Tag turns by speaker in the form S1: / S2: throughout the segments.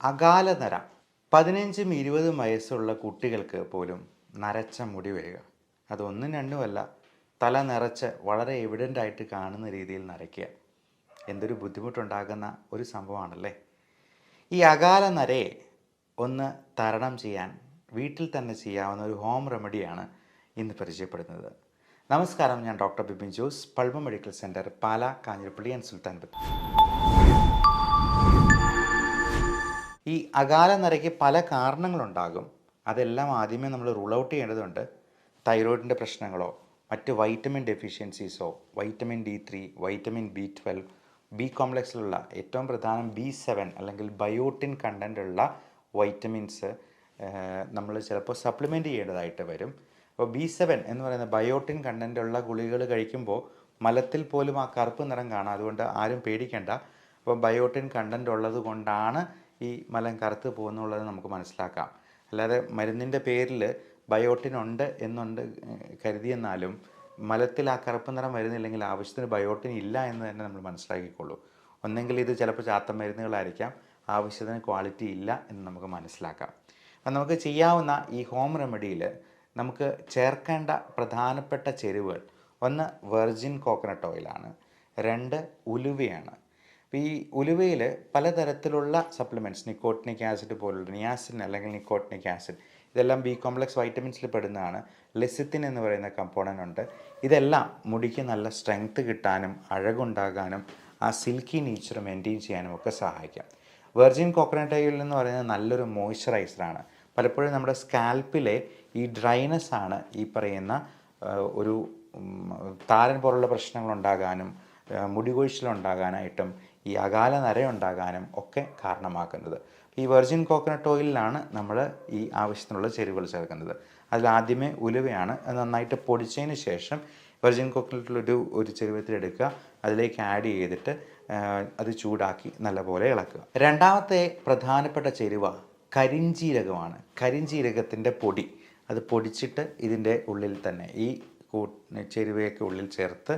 S1: അകാലനര 15ഉം 20ഉം വയസ്സുള്ള കുട്ടികൾക്ക് പോലും നരച്ച മുടി വരിക. അതൊന്നും രണ്ടുമല്ല, തല നിറച്ച് വളരെ എവിഡൻ്റ് ആയിട്ട് കാണുന്ന രീതിയിൽ നരയ്ക്കുക. എന്തൊരു ബുദ്ധിമുട്ടുണ്ടാകുന്ന ഒരു സംഭവമാണല്ലേ. ഈ അകാലനരയെ ഒന്ന് തരണം ചെയ്യാൻ വീട്ടിൽ തന്നെ ചെയ്യാവുന്ന ഒരു ഹോം റെമഡിയാണ് ഇന്ന് പരിചയപ്പെടുന്നത്. നമസ്കാരം, ഞാൻ doctor Bipin Jose, Pulma medical centre, Pala, Kanjirappally and Sultan Bathery. ഈ അകാലനരയ്ക്ക് പല കാരണങ്ങളുണ്ടാകും. അതെല്ലാം ആദ്യമേ നമ്മൾ റൂൾ ഔട്ട് ചെയ്യേണ്ടതുണ്ട്. തൈറോയിഡിൻ്റെ പ്രശ്നങ്ങളോ മറ്റ് വൈറ്റമിൻ ഡെഫിഷ്യൻസീസോ, vitamin D3, vitamin B12, B കോംപ്ലക്സിലുള്ള ഏറ്റവും പ്രധാനം B7 അല്ലെങ്കിൽ ബയോട്ടിൻ കണ്ടൻ്റുള്ള വൈറ്റമിൻസ് നമ്മൾ ചിലപ്പോൾ സപ്ലിമെൻറ്റ് ചെയ്യേണ്ടതായിട്ട് വരും. അപ്പോൾ B7 എന്ന് പറയുന്ന ബയോട്ടിൻ കണ്ടൻ്റുള്ള ഗുളികകൾ കഴിക്കുമ്പോൾ മലത്തിൽ പോലും ആ കറുപ്പ് നിറം കാണാം. അതുകൊണ്ട് ആരും പേടിക്കേണ്ട. അപ്പോൾ ബയോട്ടിൻ കണ്ടൻ്റ് ഉള്ളത് കൊണ്ടാണ് ഈ മലം കറുത്ത് പോകുന്നുള്ളത് നമുക്ക് മനസ്സിലാക്കാം. അല്ലാതെ മരുന്നിൻ്റെ പേരിൽ ബയോട്ടിൻ ഉണ്ട് എന്നുണ്ട് കരുതിയെന്നാലും മലത്തിൽ ആ കറുപ്പ് നിറം വരുന്നില്ലെങ്കിൽ ആവശ്യത്തിന് ബയോട്ടിൻ ഇല്ല എന്ന് തന്നെ നമ്മൾ മനസ്സിലാക്കിക്കൊള്ളൂ. ഒന്നെങ്കിൽ ഇത് ചിലപ്പോൾ ചാത്ത മരുന്നുകളായിരിക്കാം, ആവശ്യത്തിന് ക്വാളിറ്റി ഇല്ല എന്ന് നമുക്ക് മനസ്സിലാക്കാം. അപ്പം നമുക്ക് ചെയ്യാവുന്ന ഈ ഹോം റെമഡിയിൽ നമുക്ക് ചേർക്കേണ്ട പ്രധാനപ്പെട്ട ചേരുവകൾ: ഒന്ന് വെർജിൻ കോക്കനട്ട് ഓയിലാണ്, 2 ഉലുവയാണ്. അപ്പോൾ ഈ ഉലുവയിൽ പലതരത്തിലുള്ള സപ്ലിമെൻറ്റ്സ്, നിക്കോട്ടിനിക് ആസിഡ് പോലുള്ള നിയാസിൻ അല്ലെങ്കിൽ നിക്കോട്ടിനിക് ആസിഡ്, ഇതെല്ലാം ബി കോംപ്ലക്സ് വൈറ്റമിൻസിൽ പെടുന്നതാണ്. ലെസിത്തിൻ എന്ന് പറയുന്ന കമ്പോണൻ്റ് ഉണ്ട്. ഇതെല്ലാം മുടിക്ക് നല്ല സ്ട്രെങ്ത് കിട്ടാനും അഴകുണ്ടാകാനും ആ സിൽക്കി നേച്ചർ മെയിൻറ്റെയിൻ ചെയ്യാനും ഒക്കെ സഹായിക്കാം. വെർജിൻ കോക്കനട്ട് ഓയിൽ എന്ന് പറയുന്നത് നല്ലൊരു മോയ്സ്ചറൈസറാണ്. പലപ്പോഴും നമ്മുടെ സ്കാൽപ്പിലെ ഈ ഡ്രൈനെസ് ആണ് ഈ പറയുന്ന ഒരു താരൻ പോലുള്ള പ്രശ്നങ്ങളുണ്ടാകാനും മുടി കൊഴിച്ചിലുണ്ടാകാനായിട്ടും ഈ അകാല നരയുണ്ടാകാനും ഒക്കെ കാരണമാക്കുന്നത്. ഈ വെർജിൻ കോക്കനട്ട് ഓയിലിലാണ് നമ്മൾ ഈ ആവശ്യത്തിനുള്ള ചേരുവകൾ ചേർക്കുന്നത്. അതിലാദ്യമേ ഉലുവയാണ്. അത് നന്നായിട്ട് പൊടിച്ചതിന് ശേഷം വെർജിൻ കോക്കനട്ടിലൊരു ചെരുവത്തിലെടുക്കുക, അതിലേക്ക് ആഡ് ചെയ്തിട്ട് അത് ചൂടാക്കി നല്ലപോലെ ഇളക്കുക. രണ്ടാമത്തെ പ്രധാനപ്പെട്ട ചേരുവ കരിഞ്ജീരകമാണ്. കരിഞ്ജീരകത്തിൻ്റെ പൊടി, അത് പൊടിച്ചിട്ട് ഇതിൻ്റെ ഉള്ളിൽ തന്നെ ഈ ചേരുവയൊക്കെ ഉള്ളിൽ ചേർത്ത്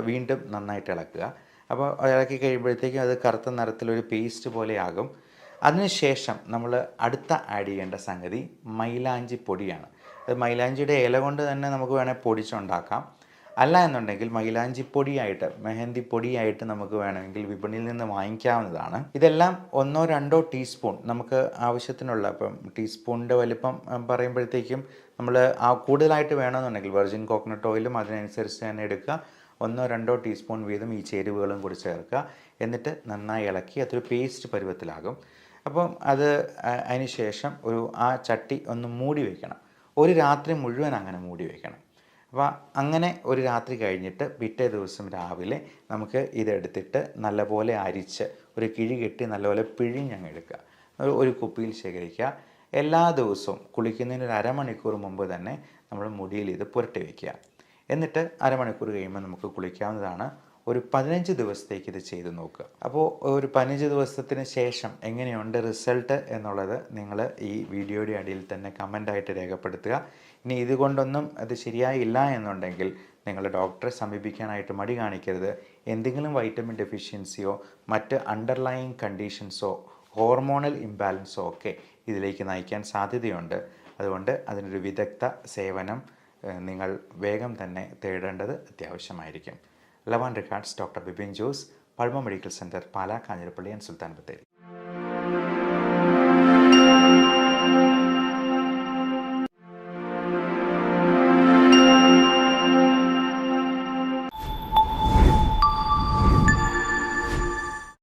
S1: വീണ്ടും നന്നായിട്ട് ഇളക്കുക. അപ്പോൾ ഇളക്കി കഴിയുമ്പോഴത്തേക്കും അത് കറുത്ത നിറത്തിലൊരു പേസ്റ്റ് പോലെയാകും. അതിനുശേഷം നമ്മൾ അടുത്ത ആഡ് ചെയ്യേണ്ട സംഗതി മൈലാഞ്ചി പൊടിയാണ്. അത് മൈലാഞ്ചിയുടെ ഇല കൊണ്ട് തന്നെ നമുക്ക് വേണേൽ പൊടിച്ചുണ്ടാക്കാം. അല്ല എന്നുണ്ടെങ്കിൽ മൈലാഞ്ചി പൊടിയായിട്ട്, മെഹന്തി പൊടിയായിട്ട് നമുക്ക് വേണമെങ്കിൽ വിപണിയിൽ നിന്ന് വാങ്ങിക്കാവുന്നതാണ്. ഇതെല്ലാം 1-2 ടീസ്പൂൺ നമുക്ക് ആവശ്യത്തിനുള്ള, ഇപ്പം ടീസ്പൂണിൻ്റെ വലിപ്പം പറയുമ്പോഴത്തേക്കും നമ്മൾ കൂടുതലായിട്ട് വേണമെന്നുണ്ടെങ്കിൽ വെർജിൻ കോക്കനട്ട് ഓയിലും അതിനനുസരിച്ച് തന്നെ എടുക്കുക. 1-2 ടീസ്പൂൺ വീതം ഈ ചേരുവകളും കൂടി ചേർക്കുക. എന്നിട്ട് നന്നായി ഇളക്കി അതൊരു പേസ്റ്റ് പരുവത്തിലാകും. അപ്പം അതിന് ശേഷം ആ ചട്ടി ഒന്ന് മൂടി വയ്ക്കണം. ഒരു രാത്രി മുഴുവൻ അങ്ങനെ മൂടി വയ്ക്കണം. അപ്പോൾ അങ്ങനെ ഒരു രാത്രി കഴിഞ്ഞിട്ട് പിറ്റേ ദിവസം രാവിലെ നമുക്ക് ഇതെടുത്തിട്ട് നല്ലപോലെ അരിച്ച് ഒരു കിഴി കെട്ടി നല്ലപോലെ പിഴിഞ്ഞങ്ങ് എടുക്കുക. ഒരു കുപ്പിയിൽ ശേഖരിക്കുക. എല്ലാ ദിവസവും കുളിക്കുന്നതിന് ഒരു അരമണിക്കൂർ മുമ്പ് തന്നെ നമ്മൾ മുടിയിൽ ഇത് പുരട്ടി വയ്ക്കുക. എന്നിട്ട് അരമണിക്കൂർ കഴിയുമ്പോൾ നമുക്ക് കുളിക്കാവുന്നതാണ്. ഒരു 15 ദിവസത്തേക്ക് ഇത് ചെയ്ത് നോക്കുക. അപ്പോൾ ഒരു 15 ദിവസത്തിന് ശേഷം എങ്ങനെയുണ്ട് റിസൾട്ട് എന്നുള്ളത് നിങ്ങൾ ഈ വീഡിയോയുടെ അടിയിൽ തന്നെ കമൻ്റായിട്ട് രേഖപ്പെടുത്തുക. ഇനി ഇതുകൊണ്ടൊന്നും അത് ശരിയായില്ല എന്നുണ്ടെങ്കിൽ നിങ്ങൾ ഡോക്ടറെ സമീപിക്കാനായിട്ട് മടി കാണിക്കരുത്. എന്തെങ്കിലും വൈറ്റമിൻ ഡെഫിഷ്യൻസിയോ മറ്റ് അണ്ടർലൈയിങ് കണ്ടീഷൻസോ ഹോർമോണൽ ഇംബാലൻസോ ഒക്കെ ഇതിലേക്ക് നയിക്കാൻ സാധ്യതയുണ്ട്. അതുകൊണ്ട് അതിനൊരു വിദഗ്ധ സേവനം നിങ്ങൾ വേഗം തന്നെ തേടേണ്ടത് അത്യാവശ്യമായിരിക്കും. Love and regards, doctor Bipin Jose, Pulma medical centre, Pala, Kanjirappally and Sultan Bathery.